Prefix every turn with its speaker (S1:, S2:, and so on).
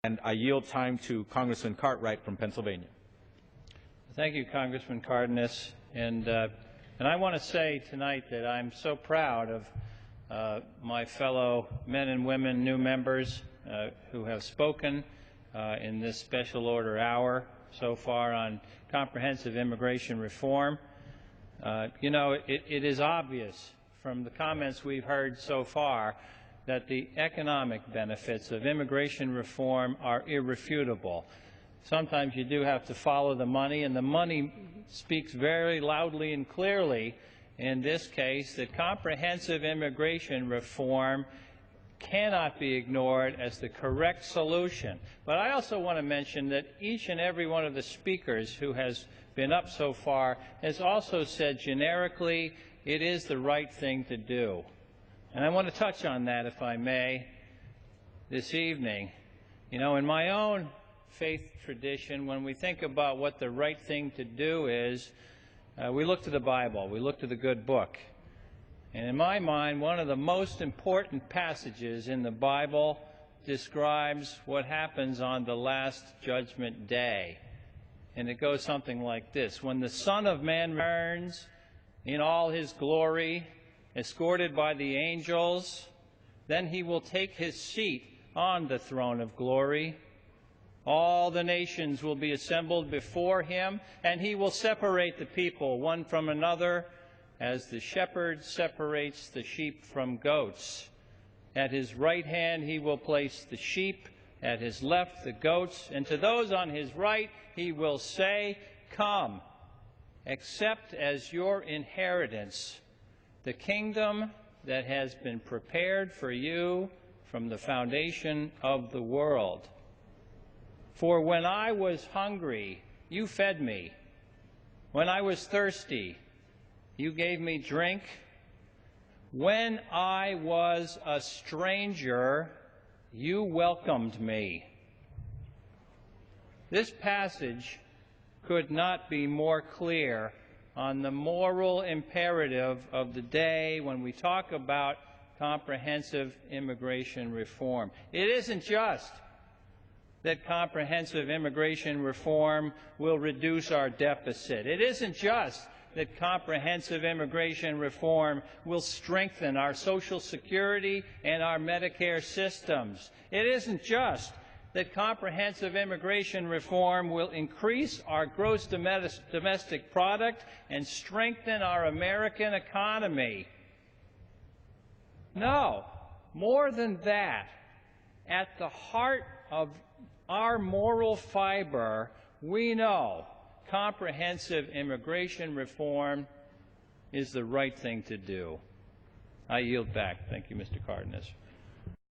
S1: And I yield time to Congressman Cartwright from Pennsylvania.
S2: Thank you, Congressman Cardenas. And I want to say tonight that I'm so proud of my fellow men and women, new members who have spoken in this special order hour so far on comprehensive immigration reform. You know, it is obvious from the comments we've heard so far that the economic benefits of immigration reform are irrefutable. Sometimes you do have to follow the money, and the money speaks very loudly and clearly in this case that comprehensive immigration reform cannot be ignored as the correct solution. But I also want to mention that each and every one of the speakers who has been up so far has also said generically it is the right thing to do. And I want to touch on that, if I may, this evening. You know, in my own faith tradition, when we think about what the right thing to do is, we look to the Bible, we look to the good book. And in my mind, one of the most important passages in the Bible describes what happens on the last judgment day. And it goes something like this: when the Son of Man returns in all his glory, escorted by the angels, then he will take his seat on the throne of glory. All the nations will be assembled before him, and he will separate the people one from another, as the shepherd separates the sheep from goats. At his right hand he will place the sheep, at his left the goats, and to those on his right he will say, "Come, accept as your inheritance the kingdom that has been prepared for you from the foundation of the world. For when I was hungry, you fed me. When I was thirsty, you gave me drink. When I was a stranger, you welcomed me." This passage could not be more clear on the moral imperative of the day when we talk about comprehensive immigration reform. It isn't just that comprehensive immigration reform will reduce our deficit. It isn't just that comprehensive immigration reform will strengthen our Social Security and our Medicare systems. It isn't just that comprehensive immigration reform will increase our gross domestic product and strengthen our American economy. No, more than that, at the heart of our moral fiber, we know comprehensive immigration reform is the right thing to do. I yield back. Thank you, Mr. Cardenas.